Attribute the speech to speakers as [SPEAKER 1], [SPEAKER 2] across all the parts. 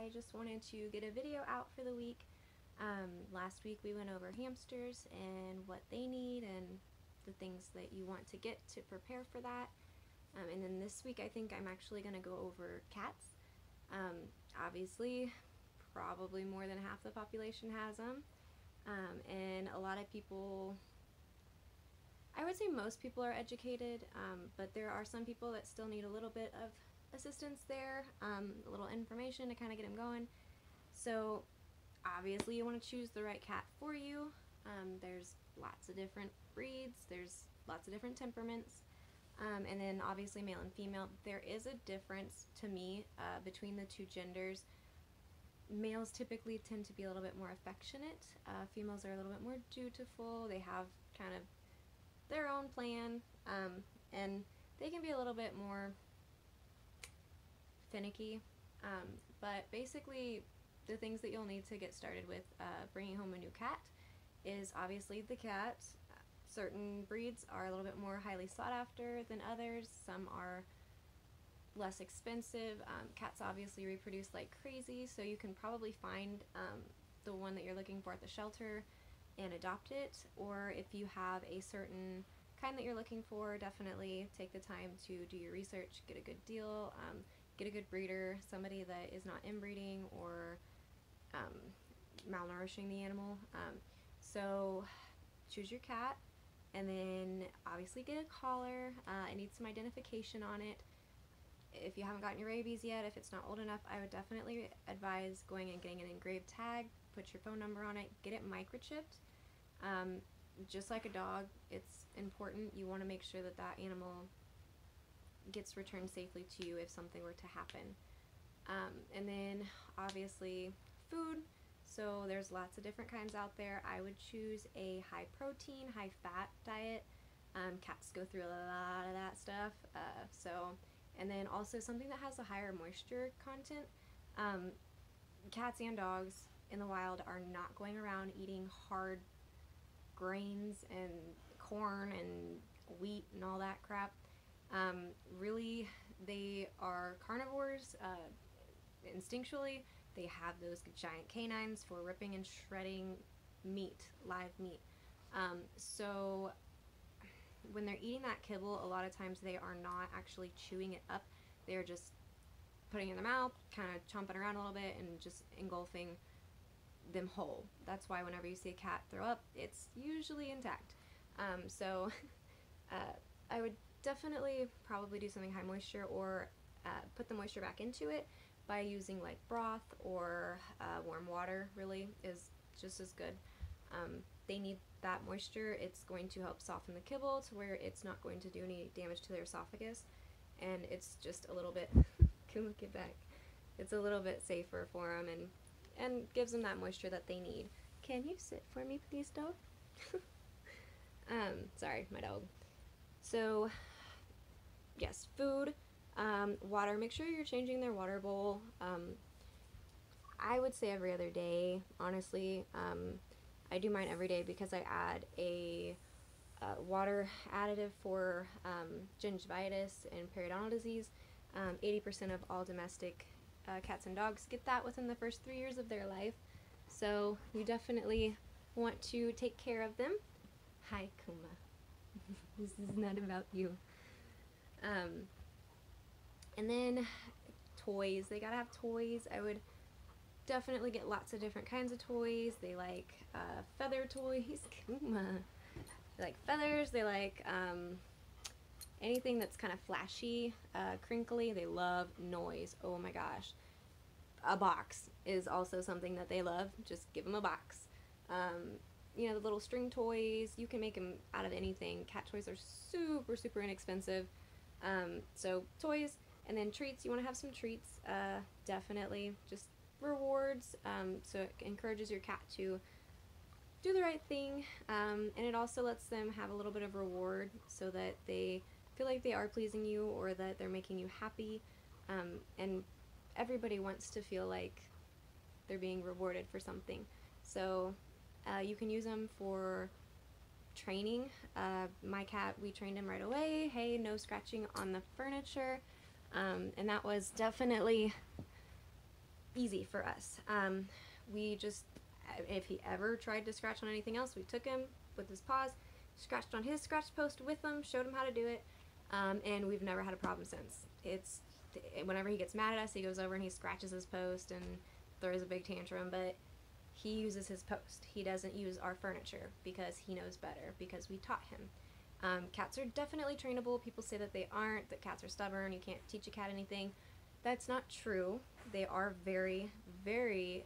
[SPEAKER 1] I just wanted to get a video out for the week. Last week we went over hamsters and what they need and the things that you want to get to prepare for that. And then this week I think I'm actually going to go over cats. Obviously, probably more than half the population has them. And a lot of people, I would say most people are educated, but there are some people that still need a little bit of assistance there, a little information to kind of get them going. So obviously you want to choose the right cat for you. There's lots of different breeds, there's lots of different temperaments, and then obviously male and female. There is a difference to me between the two genders. Males typically tend to be a little bit more affectionate. Females are a little bit more dutiful. They have kind of their own plan, and they can be a little bit more finicky. But basically the things that you'll need to get started with bringing home a new cat is obviously the cat. Certain breeds are a little bit more highly sought after than others. Some are less expensive. Cats obviously reproduce like crazy, so you can probably find the one that you're looking for at the shelter and adopt it. Or if you have a certain kind that you're looking for, definitely take the time to do your research, get a good deal, get a good breeder, somebody that is not inbreeding or malnourishing the animal. So choose your cat, and then obviously get a collar. It needs some identification on it. If you haven't gotten your rabies yet, if it's not old enough, I would definitely advise going and getting an engraved tag, put your phone number on it, get it microchipped. Just like a dog, it's important. You want to make sure that that animal gets returned safely to you if something were to happen. And then obviously food. So there's lots of different kinds out there. I would choose a high protein, high fat diet. Cats go through a lot of that stuff. And then also something that has a higher moisture content. Cats and dogs in the wild are not going around eating hard grains and corn and wheat and all that crap. Really, they are carnivores. Instinctually, they have those giant canines for ripping and shredding meat, live meat. So when they're eating that kibble, a lot of times they are not actually chewing it up. They're just putting it in their mouth, kind of chomping around a little bit and just engulfing them whole. That's why whenever you see a cat throw up, it's usually intact. I would definitely probably do something high moisture, or put the moisture back into it by using like broth or warm water. Really is just as good. They need that moisture. It's going to help soften the kibble to where it's not going to do any damage to their esophagus, and it's just a little bit Kuma, get back. It's a little bit safer for them and gives them that moisture that they need. Can you sit for me, please, dog? Sorry, my dog. So yes, food, water. Make sure you're changing their water bowl. I would say every other day, honestly. I do mine every day because I add a water additive for gingivitis and periodontal disease. 80% of all domestic cats and dogs get that within the first 3 years of their life. So you definitely want to take care of them. Hi, Kuma. This is not about you. And then toys. They gotta have toys. I would definitely get lots of different kinds of toys. They like feather toys. Kuma. They like feathers. They like anything that's kind of flashy, crinkly. They love noise. Oh my gosh. A box is also something that they love. Just give them a box. You know, the little string toys, you can make them out of anything. Cat toys are super, super inexpensive. So toys, and then treats. You want to have some treats, definitely. Just rewards, so it encourages your cat to do the right thing, and it also lets them have a little bit of reward so that they feel like they are pleasing you or that they're making you happy, and everybody wants to feel like they're being rewarded for something. So you can use them for training. My cat, we trained him right away. Hey, no scratching on the furniture, and that was definitely easy for us. We just, if he ever tried to scratch on anything else, we took him with his paws, scratched on his scratch post with him, showed him how to do it, and we've never had a problem since. It's whenever he gets mad at us, he goes over and he scratches his post and throws a big tantrum, but he uses his post. He doesn't use our furniture because he knows better, because we taught him. Cats are definitely trainable. People say that they aren't, that cats are stubborn, you can't teach a cat anything. That's not true. They are very, very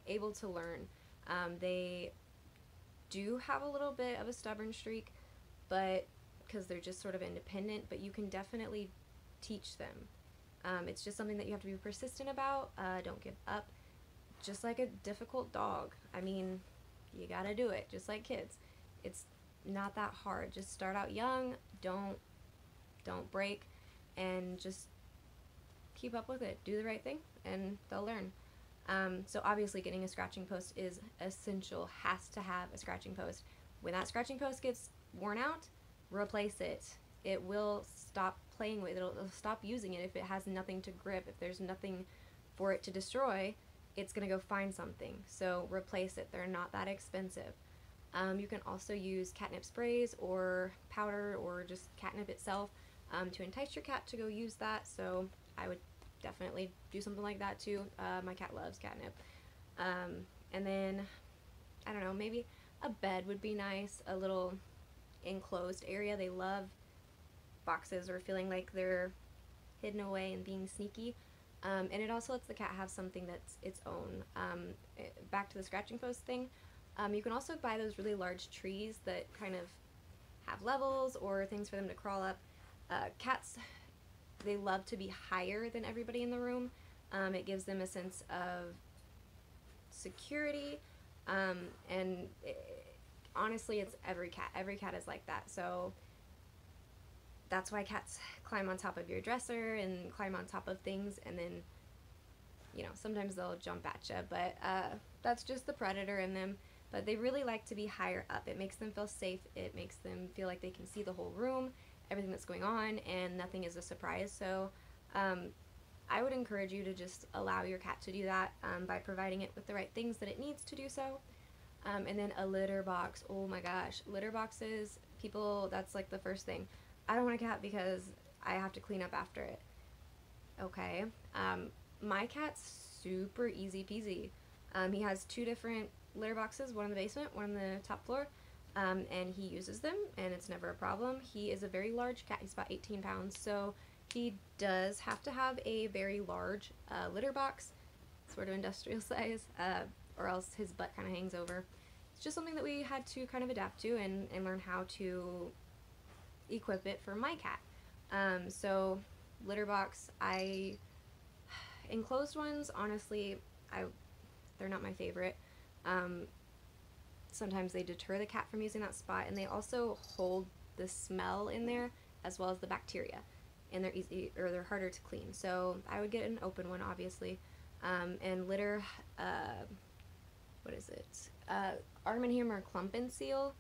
[SPEAKER 1] able to learn. They do have a little bit of a stubborn streak, but because they're just sort of independent, but you can definitely teach them. It's just something that you have to be persistent about. Don't give up. Just like a difficult dog. I mean, you gotta do it, just like kids. It's not that hard. Just start out young, don't break, and just keep up with it. Do the right thing, and they'll learn. So obviously getting a scratching post is essential, has to have a scratching post. When that scratching post gets worn out, replace it. It will stop playing with it, it'll stop using it if it has nothing to grip, if there's nothing for it to destroy. It's going to go find something, so replace it. They're not that expensive. You can also use catnip sprays or powder or just catnip itself to entice your cat to go use that, so I would definitely do something like that too. My cat loves catnip. And then, I don't know, maybe a bed would be nice, a little enclosed area. They love boxes or feeling like they're hidden away and being sneaky. And it also lets the cat have something that's its own. Back to the scratching post thing, you can also buy those really large trees that kind of have levels or things for them to crawl up. Cats, they love to be higher than everybody in the room. It gives them a sense of security, and honestly, it's every cat. Every cat is like that, so that's why cats climb on top of your dresser and climb on top of things, and then, you know, sometimes they'll jump at you, but that's just the predator in them. But they really like to be higher up. It makes them feel safe. It makes them feel like they can see the whole room, everything that's going on, and nothing is a surprise. So I would encourage you to just allow your cat to do that by providing it with the right things that it needs to do so. And then a litter box. Oh my gosh, litter boxes, people, that's like the first thing. I don't want a cat because I have to clean up after it. Okay, my cat's super easy peasy. He has 2 different litter boxes, one in the basement, one on the top floor, and he uses them, and it's never a problem. He is a very large cat. He's about 18 pounds, so he does have to have a very large litter box, sort of industrial size, or else his butt kind of hangs over. It's just something that we had to kind of adapt to and learn how to equip it for my cat. So litter box, enclosed ones, honestly, they're not my favorite. Sometimes they deter the cat from using that spot, and they also hold the smell in there as well as the bacteria, and they're harder to clean. So I would get an open one, obviously. And litter, what is it? Arm & Hammer Clump and Seal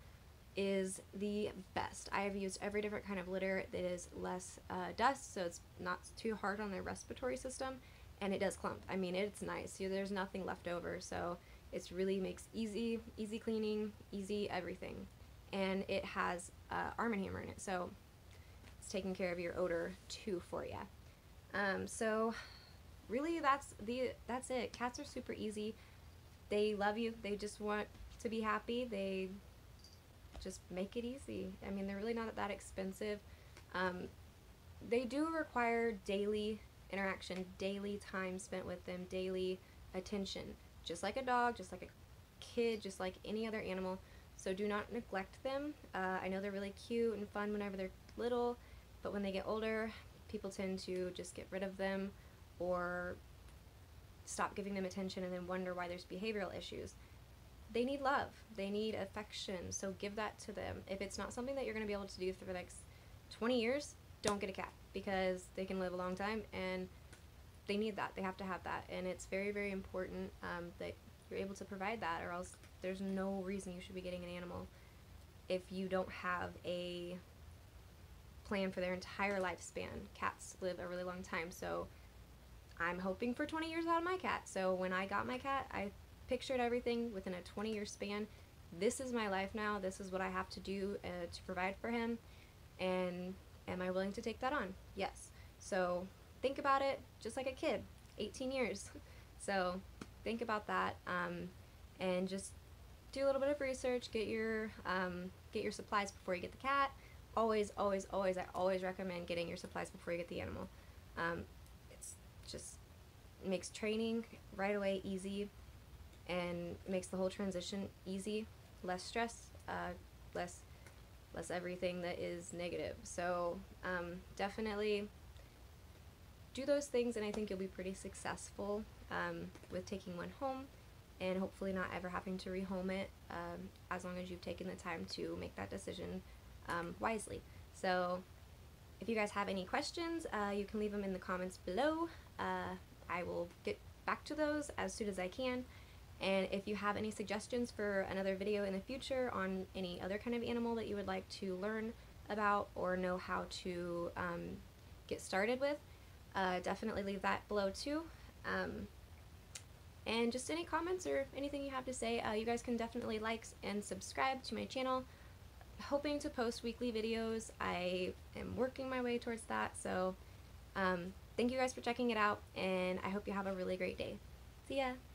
[SPEAKER 1] is the best. I have used every different kind of litter that is less dust, so it's not too hard on their respiratory system, and it does clump. I mean, it's nice. There's nothing left over, so it really makes easy cleaning, easy everything. And it has Arm & Hammer in it, so it's taking care of your odor too for you. So really that's it. Cats are super easy. They love you. They just want to be happy. They just make it easy. I mean, they're really not that expensive. They do require daily interaction, daily time spent with them, daily attention, just like a dog, just like a kid, just like any other animal. So do not neglect them. I know they're really cute and fun whenever they're little, but when they get older, people tend to just get rid of them or stop giving them attention and then wonder why there's behavioral issues. They need love. They need affection, so give that to them. If it's not something that you're going to be able to do for the next 20 years, don't get a cat, because they can live a long time and they need that. They have to have that, and it's very, very important that you're able to provide that, or else there's no reason you should be getting an animal if you don't have a plan for their entire lifespan. Cats live a really long time, so I'm hoping for 20 years out of my cat. So when I got my cat, I pictured everything within a 20-year span. This is my life now. This is what I have to do to provide for him. And am I willing to take that on? Yes. So think about it just like a kid, 18 years. So think about that, and just do a little bit of research. Get your supplies before you get the cat. Always, always, always, I always recommend getting your supplies before you get the animal. It's just makes training right away easy, and makes the whole transition easy, less stress, less everything that is negative. So definitely do those things, and I think you'll be pretty successful with taking one home, and hopefully not ever having to rehome it, as long as you've taken the time to make that decision wisely. So if you guys have any questions, you can leave them in the comments below. I will get back to those as soon as I can. And if you have any suggestions for another video in the future on any other kind of animal that you would like to learn about or know how to get started with, definitely leave that below too. And just any comments or anything you have to say, you guys can definitely like and subscribe to my channel. Hoping to post weekly videos. I am working my way towards that, so thank you guys for checking it out, and I hope you have a really great day. See ya!